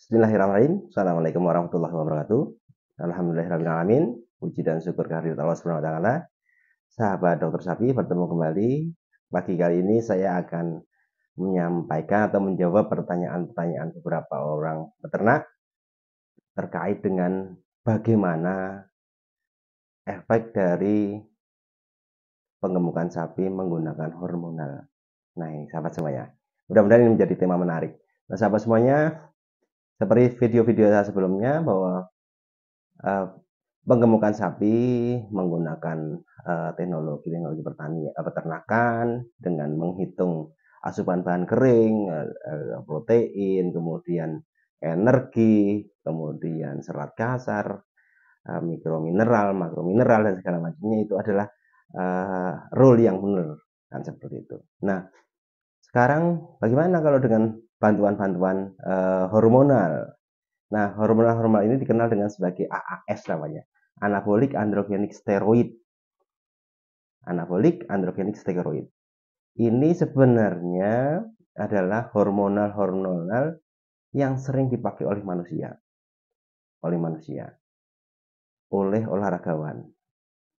Bismillahirrahmanirrahim. Assalamualaikum warahmatullahi wabarakatuh. Alhamdulillahirrahmanirrahim. Puji dan syukur kehadirat Allah Subhanahu wa taala. Sahabat Dokter Sapi, bertemu kembali. Pagi kali ini saya akan menyampaikan atau menjawab pertanyaan-pertanyaan beberapa orang peternak terkait dengan bagaimana efek dari penggemukan sapi menggunakan hormonal. Nah, ini sahabat semuanya. Mudah-mudahan ini menjadi tema menarik. Nah, sahabat semuanya, seperti video-video saya sebelumnya bahwa uh, penggemukan sapi menggunakan teknologi peternakan dengan menghitung asupan bahan kering, protein, kemudian energi, kemudian serat kasar, mikromineral, makromineral dan segala macamnya itu adalah rule yang benar kan seperti itu. Nah, sekarang bagaimana kalau dengan bantuan-bantuan hormonal? Nah, hormonal ini dikenal dengan sebagai AAS namanya. Anabolic Androgenik Steroid. Anabolic Androgenik Steroid. Ini sebenarnya adalah hormonal-hormonal yang sering dipakai oleh manusia. Oleh olahragawan.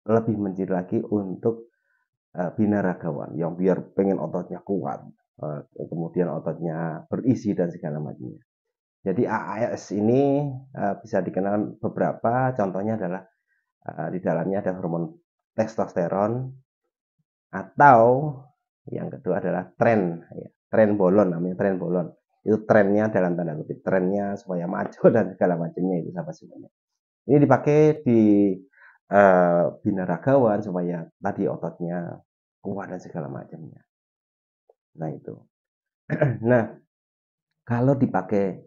Lebih menciri lagi untuk binaragawan yang biar pengen ototnya kuat. Kemudian ototnya berisi dan segala macamnya. Jadi AAS ini bisa dikenal beberapa, contohnya adalah di dalamnya ada hormon testosteron, atau yang kedua adalah tren bolon, namanya tren bolon. Itu trennya dalam tanda kutip, trennya supaya maju dan segala macamnya itu sahabat semuanya. Ini dipakai di binaragawan supaya tadi ototnya kuat dan segala macamnya. Nah itu. Nah, kalau dipakai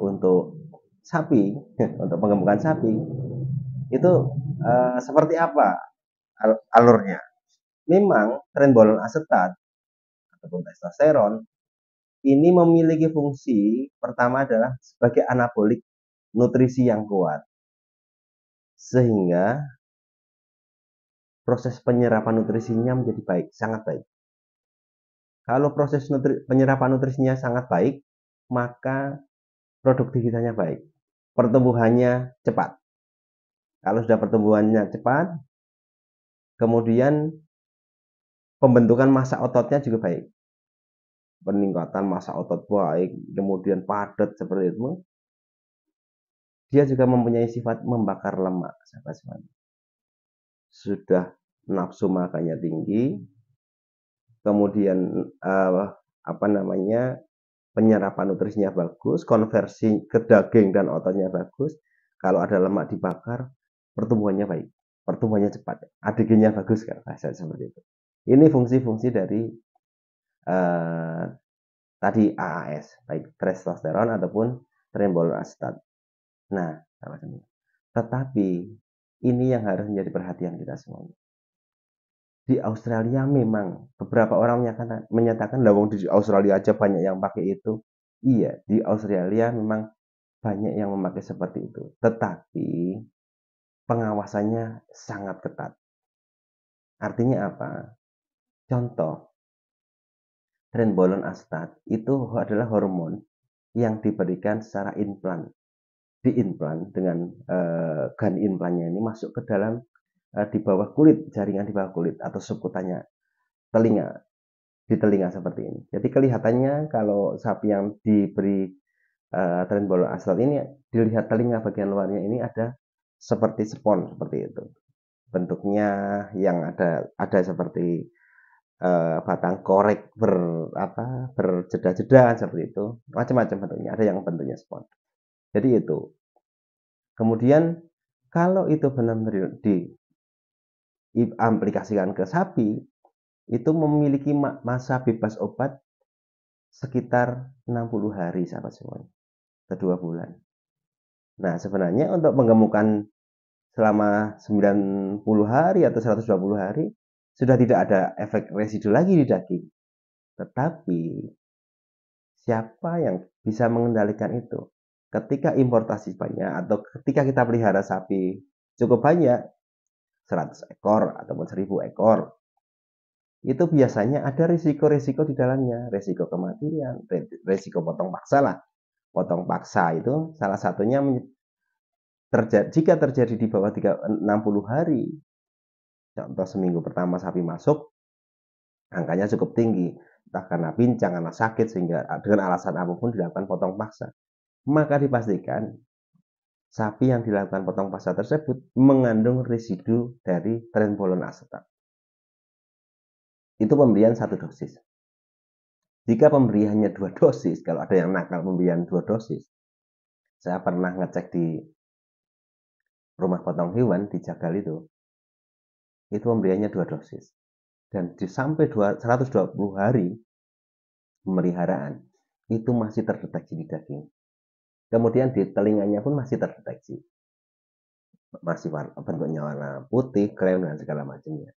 untuk sapi, untuk penggemukan sapi, itu seperti apa alurnya? Memang trenbolon asetat ataupun testosteron ini memiliki fungsi pertama adalah sebagai anabolik nutrisi yang kuat, sehingga proses penyerapan nutrisinya menjadi baik, sangat baik. Kalau proses penyerapan nutrisinya sangat baik, maka produktivitasnya baik, pertumbuhannya cepat. Kalau sudah pertumbuhannya cepat, kemudian pembentukan massa ototnya juga baik. Peningkatan massa otot baik, kemudian padat seperti itu. Dia juga mempunyai sifat membakar lemak, sahabat semuanya. Sudah nafsu makannya tinggi, kemudian penyerapan nutrisinya bagus, konversi ke daging dan ototnya bagus. Kalau ada lemak dibakar, pertumbuhannya baik, pertumbuhannya cepat, ADG-nya bagus kan, bahasa seperti itu. Ini fungsi-fungsi dari tadi AAS, baik testosteron ataupun trenbolon asetat. Nah, tetapi ini yang harus menjadi perhatian kita semuanya. Di Australia memang beberapa orang menyatakan lawang di Australia aja banyak yang pakai itu. Iya, di Australia memang banyak yang memakai seperti itu. Tetapi pengawasannya sangat ketat. Artinya apa? Contoh, trenbolon asetat itu adalah hormon yang diberikan secara implan. Diimplan dengan gan implannya ini masuk ke dalam di bawah kulit, jaringan di bawah kulit atau subkutanya telinga, di telinga seperti ini. Jadi kelihatannya kalau sapi yang diberi trenbolon asetat ini dilihat telinga bagian luarnya ini ada seperti spons seperti itu. Bentuknya yang ada seperti batang korek berjeda-jeda seperti itu. Macam-macam bentuknya, ada yang bentuknya spons. Jadi itu. Kemudian kalau itu benar-benar diaplikasikan ke sapi, itu memiliki masa bebas obat sekitar 60 hari sahabat semuanya, ke 2 bulan. Nah, sebenarnya untuk menggemukkan selama 90 hari atau 120 hari sudah tidak ada efek residu lagi di daging. Tetapi siapa yang bisa mengendalikan itu? Ketika importasi banyak atau ketika kita pelihara sapi cukup banyak, 100 ekor ataupun 1000 ekor, itu biasanya ada risiko-risiko di dalamnya, risiko kematian, risiko potong paksa lah. potong paksa itu salah satunya jika terjadi di bawah 60 hari, contoh seminggu pertama sapi masuk, angkanya cukup tinggi, entah karena pincang, karena sakit, sehingga dengan alasan apapun dilakukan potong paksa. Maka dipastikan sapi yang dilakukan potong paksa tersebut mengandung residu dari Trenbolone acetate. Itu pemberian 1 dosis. Jika pemberiannya 2 dosis, kalau ada yang nakal pemberian 2 dosis, saya pernah ngecek di rumah potong hewan di Jagal itu pemberiannya 2 dosis. Dan sampai 120 hari pemeliharaan, itu masih terdeteksi di daging. Kemudian di telinganya pun masih terdeteksi. Masih bentuknya warna putih, krem, dan segala macamnya.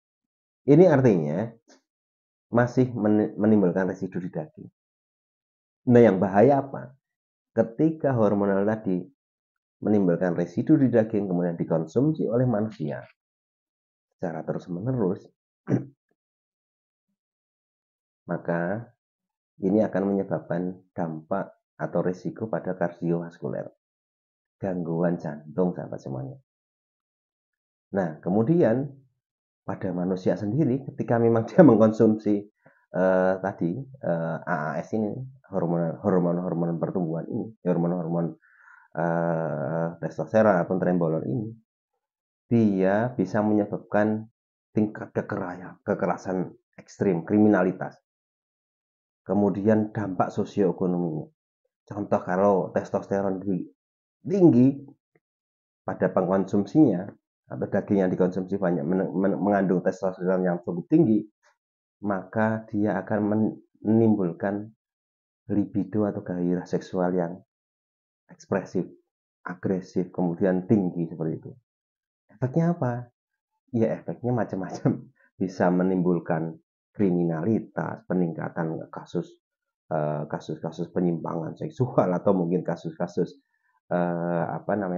Ini artinya masih menimbulkan residu di daging. Nah, yang bahaya apa? Ketika hormonal tadi menimbulkan residu di daging, kemudian dikonsumsi oleh manusia secara terus-menerus, maka ini akan menyebabkan dampak atau risiko pada kardiovaskuler, gangguan jantung, sahabat semuanya. Nah, kemudian pada manusia sendiri, ketika memang dia mengkonsumsi AAS ini, hormon pertumbuhan ini, hormon testosteron atau Trenbolone ini, dia bisa menyebabkan tingkat kekerasan ekstrim, kriminalitas. Kemudian dampak sosioekonominya. Contoh kalau testosteron tinggi pada pengkonsumsinya atau daging yang dikonsumsi banyak mengandung testosteron yang cukup tinggi, maka dia akan menimbulkan libido atau gairah seksual yang ekspresif, agresif, kemudian tinggi seperti itu. Efeknya apa? Ya efeknya macam-macam. Bisa menimbulkan kriminalitas, peningkatan kasus-kasus penyimpangan seksual atau mungkin kasus-kasus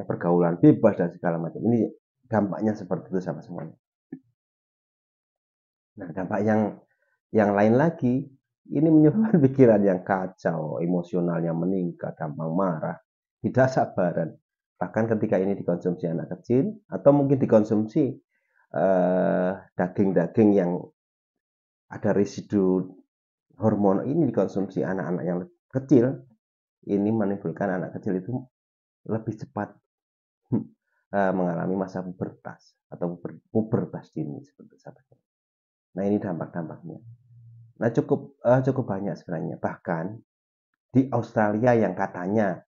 pergaulan bebas dan segala macam. Ini dampaknya seperti itu sama semuanya. Nah, dampak yang lain lagi, ini menyebabkan pikiran yang kacau, emosionalnya meningkat, gampang marah, tidak sabaran. Bahkan ketika ini dikonsumsi anak kecil atau mungkin dikonsumsi daging-daging yang ada residu hormon ini dikonsumsi anak-anak yang kecil, ini menimbulkan anak kecil itu lebih cepat mengalami masa pubertas atau pubertas dini seperti itu. Nah, ini dampak-dampaknya. Nah, cukup banyak sebenarnya. Bahkan di Australia yang katanya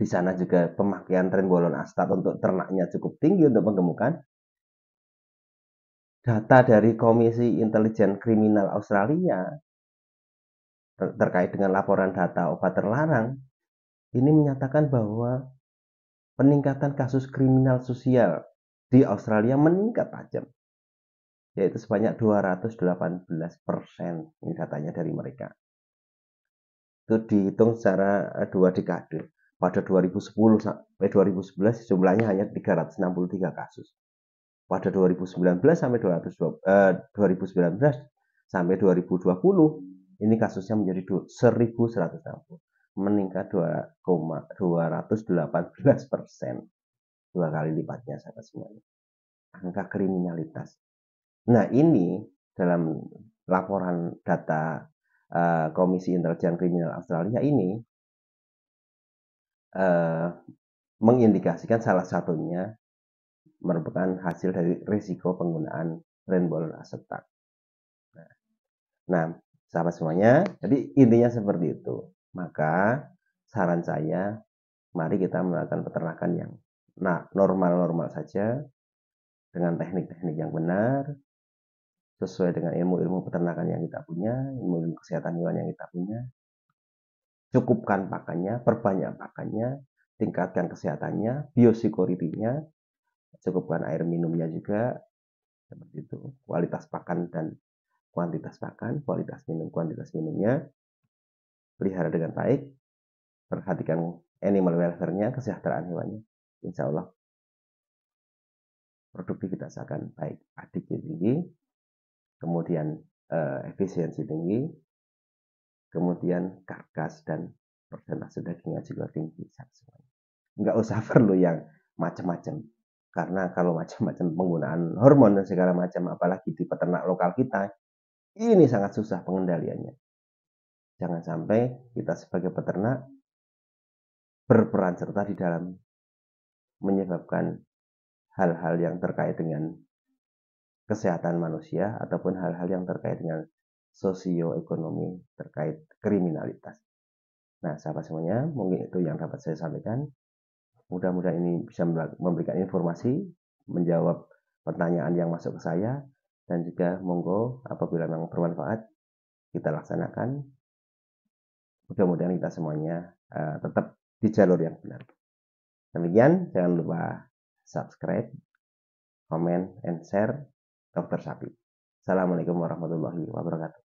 di sana juga pemakaian Trenbolone acetate untuk ternaknya cukup tinggi untuk penggemukan, data dari Komisi Intelijen Kriminal Australia terkait dengan laporan data obat terlarang ini menyatakan bahwa peningkatan kasus kriminal sosial di Australia meningkat tajam, yaitu sebanyak 218%. Ini datanya dari mereka. Itu dihitung secara 2 dekade. Pada 2010 sampai 2011 jumlahnya hanya 363 kasus. Pada 2019 sampai 2019 sampai 2020 ini kasusnya menjadi 1.160, meningkat 218%, 2 kali lipatnya sahabat semuanya. Angka kriminalitas. Nah, ini dalam laporan data Komisi Intelijen Kriminal Australia ini mengindikasikan salah satunya merupakan hasil dari risiko penggunaan Trenbolone acetate. Nah, sahabat semuanya, jadi intinya seperti itu. Maka saran saya, mari kita melakukan peternakan yang normal-normal saja, dengan teknik-teknik yang benar, sesuai dengan ilmu-ilmu peternakan yang kita punya, ilmu-ilmu kesehatan hewan yang kita punya. Cukupkan pakannya, perbanyak pakannya, tingkatkan kesehatannya, biosecurity-nya, cukupkan air minumnya juga, seperti itu. Kualitas pakan dan kuantitas pakan, kualitas minum, kuantitas minumnya, pelihara dengan baik, perhatikan animal welfare-nya, kesejahteraan hewannya. Insya Allah produktivitas akan baik, adiknya tinggi, kemudian efisiensi tinggi, kemudian karkas dan persentase dagingnya juga tinggi. Nggak usah perlu yang macam-macam. Karena kalau macam-macam penggunaan hormon dan segala macam, apalagi di peternak lokal kita, ini sangat susah pengendaliannya. Jangan sampai kita sebagai peternak berperan serta di dalam menyebabkan hal-hal yang terkait dengan kesehatan manusia ataupun hal-hal yang terkait dengan sosioekonomi terkait kriminalitas. Nah, sahabat semuanya, mungkin itu yang dapat saya sampaikan. Mudah-mudahan ini bisa memberikan informasi, menjawab pertanyaan yang masuk ke saya, dan juga monggo apabila memang bermanfaat, kita laksanakan. Mudah-mudahan kita semuanya tetap di jalur yang benar. Demikian, jangan lupa subscribe, comment, and share Dokter Sapi. Assalamualaikum warahmatullahi wabarakatuh.